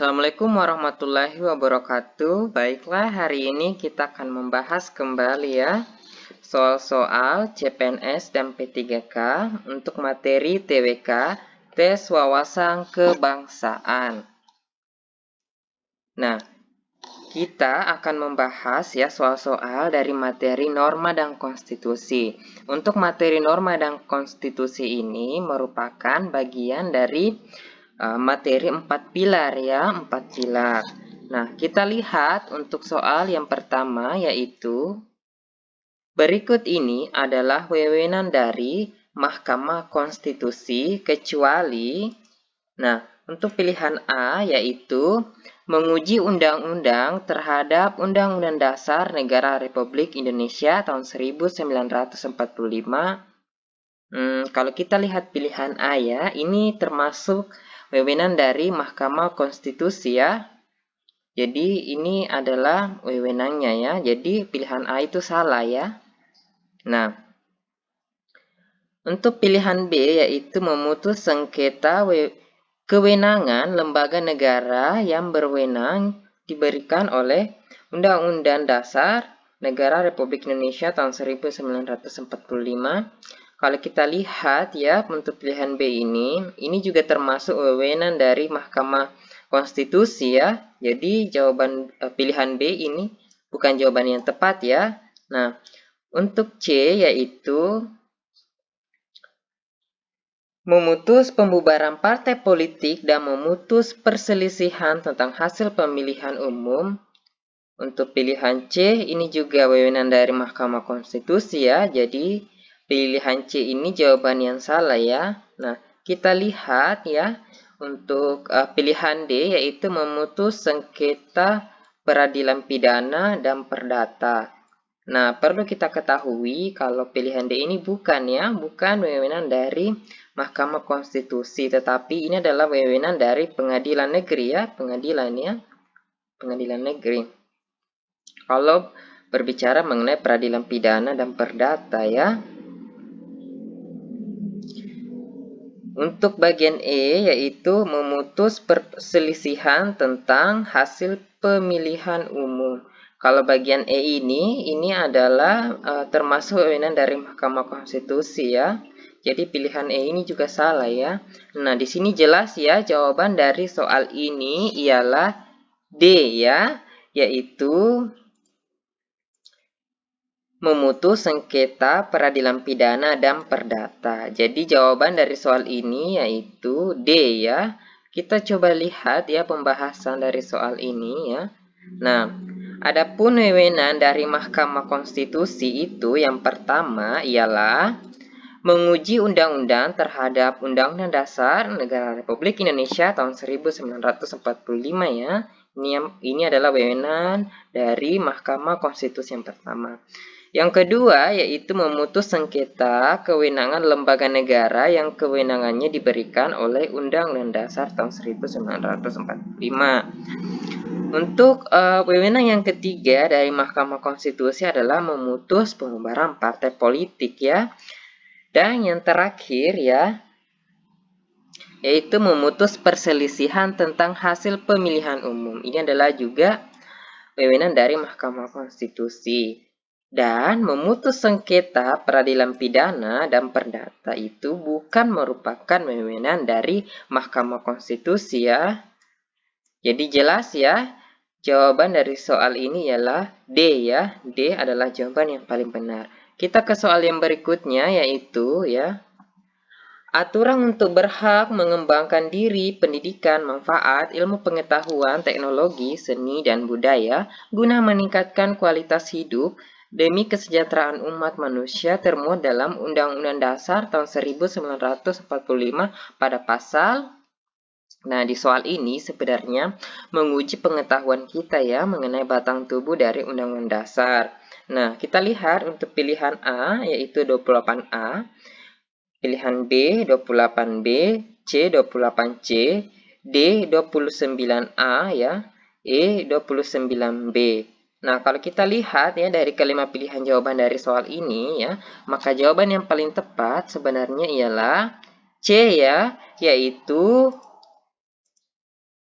Assalamualaikum warahmatullahi wabarakatuh. Baiklah, hari ini kita akan membahas kembali ya soal-soal CPNS dan P3K untuk materi TWK, tes wawasan kebangsaan. Nah, kita akan membahas ya soal-soal dari materi norma dan konstitusi. Untuk materi norma dan konstitusi ini merupakan bagian dari materi 4 pilar ya, 4 pilar. Nah, kita lihat untuk soal yang pertama yaitu berikut ini adalah wewenang dari Mahkamah Konstitusi kecuali, nah, untuk pilihan A yaitu menguji undang-undang terhadap Undang-Undang Dasar Negara Republik Indonesia tahun 1945. Kalau kita lihat pilihan A ya, ini termasuk wewenang dari Mahkamah Konstitusi ya. Jadi ini adalah wewenangnya ya. Jadi pilihan A itu salah ya. Nah, untuk pilihan B yaitu memutus sengketa kewenangan lembaga negara yang berwenang diberikan oleh Undang-Undang Dasar Negara Republik Indonesia tahun 1945. Kalau kita lihat ya untuk pilihan B ini juga termasuk wewenang dari Mahkamah Konstitusi ya. Jadi jawaban pilihan B ini bukan jawaban yang tepat ya. Nah, untuk C yaitu memutus pembubaran partai politik dan memutus perselisihan tentang hasil pemilihan umum. Untuk pilihan C ini juga wewenang dari Mahkamah Konstitusi ya. Jadi pilihan C ini jawaban yang salah ya. Nah, kita lihat ya untuk pilihan D yaitu memutus sengketa peradilan pidana dan perdata. Nah, perlu kita ketahui kalau pilihan D ini bukan wewenang dari Mahkamah Konstitusi, tetapi ini adalah wewenang dari pengadilan negeri ya, pengadilan negeri. Kalau berbicara mengenai peradilan pidana dan perdata ya. Untuk bagian E yaitu memutus perselisihan tentang hasil pemilihan umum. Kalau bagian E ini adalah termasuk wewenang dari Mahkamah Konstitusi ya. Jadi pilihan E ini juga salah ya. Nah, di sini jelas ya jawaban dari soal ini ialah D ya, yaitu memutus sengketa peradilan pidana dan perdata. Jadi jawaban dari soal ini yaitu D ya. Kita coba lihat ya pembahasan dari soal ini ya. Nah, adapun wewenang dari Mahkamah Konstitusi itu yang pertama ialah menguji undang-undang terhadap Undang-Undang Dasar Negara Republik Indonesia tahun 1945 ya. Ini adalah wewenang dari Mahkamah Konstitusi yang pertama. Yang kedua yaitu memutus sengketa kewenangan lembaga negara yang kewenangannya diberikan oleh Undang-Undang Dasar tahun 1945. Untuk wewenang yang ketiga dari Mahkamah Konstitusi adalah memutus pembubaran partai politik ya. Dan yang terakhir ya, yaitu memutus perselisihan tentang hasil pemilihan umum. Ini adalah juga wewenang dari Mahkamah Konstitusi. Dan memutus sengketa peradilan pidana dan perdata itu bukan merupakan wewenang dari Mahkamah Konstitusi ya. Jadi jelas ya, jawaban dari soal ini ialah D ya. D adalah jawaban yang paling benar. Kita ke soal yang berikutnya yaitu ya, aturan untuk berhak mengembangkan diri, pendidikan, manfaat, ilmu pengetahuan, teknologi, seni, dan budaya guna meningkatkan kualitas hidup demi kesejahteraan umat manusia termuat dalam Undang-Undang Dasar tahun 1945 pada pasal. Nah, di soal ini sebenarnya menguji pengetahuan kita ya mengenai batang tubuh dari Undang-Undang Dasar. Nah, kita lihat untuk pilihan A yaitu 28A, pilihan B 28B, C 28C, D 29A ya, E 29B. Nah, kalau kita lihat ya dari kelima pilihan jawaban dari soal ini ya, maka jawaban yang paling tepat sebenarnya ialah C ya, yaitu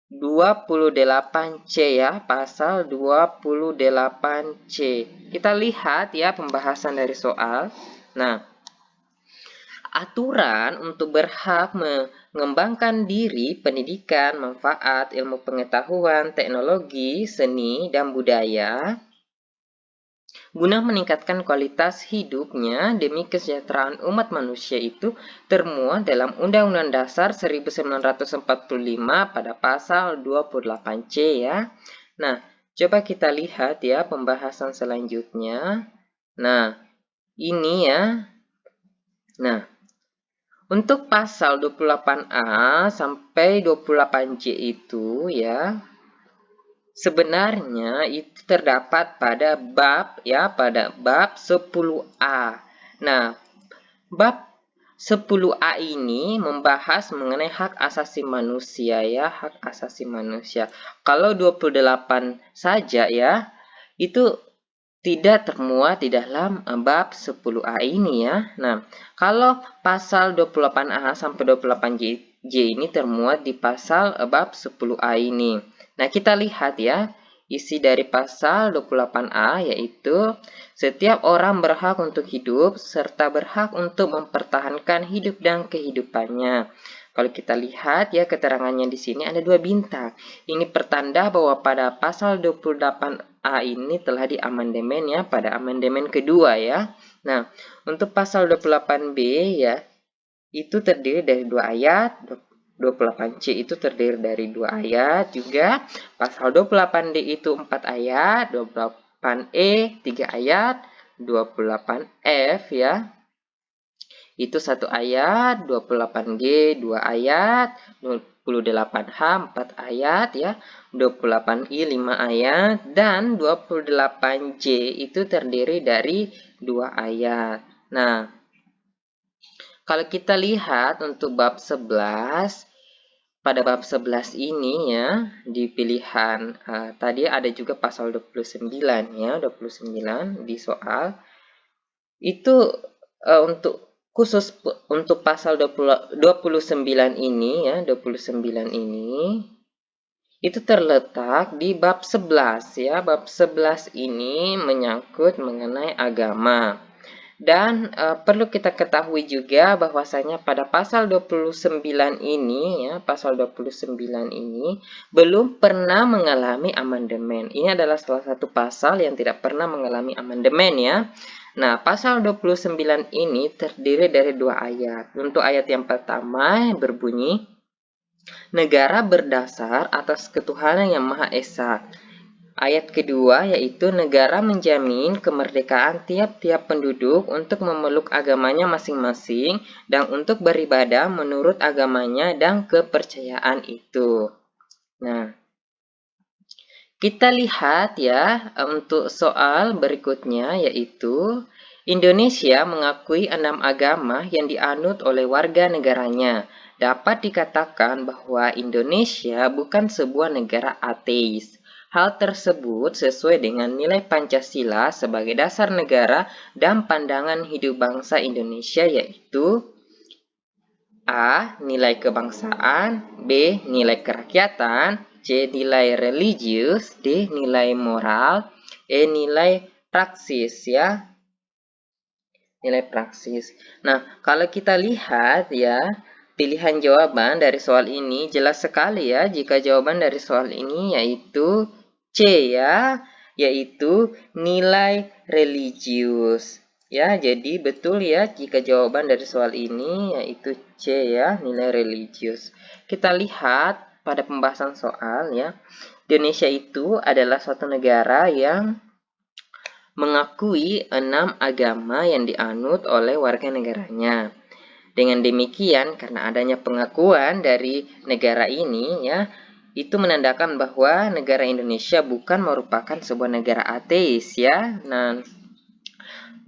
28C ya, pasal 28C. Kita lihat ya pembahasan dari soal. Nah, aturan untuk berhak mengembangkan diri, pendidikan, manfaat, ilmu pengetahuan, teknologi, seni, dan budaya guna meningkatkan kualitas hidupnya demi kesejahteraan umat manusia itu termuat dalam Undang-Undang Dasar 1945 pada pasal 28C ya. Nah, coba kita lihat ya pembahasan selanjutnya. Nah, ini ya. Nah, untuk pasal 28A sampai 28J itu ya, sebenarnya itu terdapat pada bab 10A. Nah, bab 10A ini membahas mengenai hak asasi manusia ya, hak asasi manusia. Kalau 28 saja ya, itu tidak termuat di dalam bab 10A ini ya. Nah, kalau pasal 28A sampai 28J ini termuat di pasal bab 10A ini. Nah, kita lihat ya, isi dari pasal 28A yaitu setiap orang berhak untuk hidup serta berhak untuk mempertahankan hidup dan kehidupannya. Kalau kita lihat ya keterangannya di sini ada 2 bintang. Ini pertanda bahwa pada pasal 28A ini telah diamandemen ya pada amandemen kedua ya. Nah, untuk pasal 28B ya itu terdiri dari 2 ayat, 28C itu terdiri dari 2 ayat juga. Pasal 28D itu 4 ayat, 28E 3 ayat, 28F ya. Itu 1 ayat, 28G 2 ayat, 28H 4 ayat ya, 28I 5 ayat, dan 28J itu terdiri dari 2 ayat. Nah, kalau kita lihat untuk bab 11, pada bab 11 ini ya, di pilihan tadi ada juga pasal 29 ya, 29 di soal. Itu untuk khusus untuk pasal 29 ini ya, 29 ini itu terletak di bab 11 ya. Bab 11 ini menyangkut mengenai agama. Dan perlu kita ketahui juga bahwasanya pada pasal 29 ini ya, pasal 29 ini belum pernah mengalami amandemen. Ini adalah salah satu pasal yang tidak pernah mengalami amandemen ya. Nah, pasal 29 ini terdiri dari 2 ayat. Untuk ayat yang pertama berbunyi, negara berdasar atas ketuhanan yang Maha Esa. Ayat kedua yaitu negara menjamin kemerdekaan tiap-tiap penduduk untuk memeluk agamanya masing-masing dan untuk beribadah menurut agamanya dan kepercayaan itu. Nah, kita lihat ya untuk soal berikutnya yaitu Indonesia mengakui 6 agama yang dianut oleh warga negaranya. Dapat dikatakan bahwa Indonesia bukan sebuah negara ateis. Hal tersebut sesuai dengan nilai Pancasila sebagai dasar negara dan pandangan hidup bangsa Indonesia yaitu A. Nilai kebangsaan, B. Nilai kerakyatan, C. Nilai religius, D. Nilai moral, E. Nilai praksis ya. Nilai praksis. Nah, kalau kita lihat ya, pilihan jawaban dari soal ini jelas sekali ya, jika jawaban dari soal ini yaitu C ya, yaitu nilai religius. Ya, jadi betul ya jika jawaban dari soal ini yaitu C ya, nilai religius. Kita lihat pada pembahasan soal ya, Indonesia itu adalah suatu negara yang mengakui 6 agama yang dianut oleh warga negaranya. Dengan demikian, karena adanya pengakuan dari negara ini ya, itu menandakan bahwa negara Indonesia bukan merupakan sebuah negara ateis ya. Nah,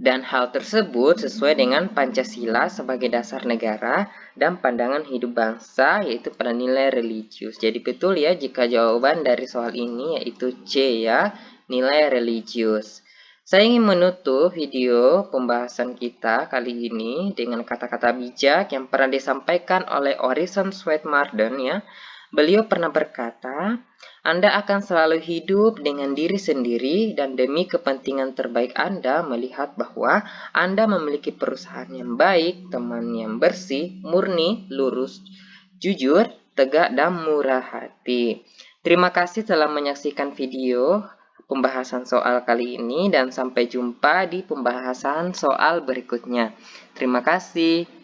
dan hal tersebut sesuai dengan Pancasila sebagai dasar negara dan pandangan hidup bangsa yaitu pada nilai religius. Jadi betul ya jika jawaban dari soal ini yaitu C ya, nilai religius. Saya ingin menutup video pembahasan kita kali ini dengan kata-kata bijak yang pernah disampaikan oleh Orison Swett Marden ya. Beliau pernah berkata, Anda akan selalu hidup dengan diri sendiri dan demi kepentingan terbaik Anda melihat bahwa Anda memiliki perusahaan yang baik, teman yang bersih, murni, lurus, jujur, tegak, dan murah hati. Terima kasih telah menyaksikan video pembahasan soal kali ini dan sampai jumpa di pembahasan soal berikutnya. Terima kasih.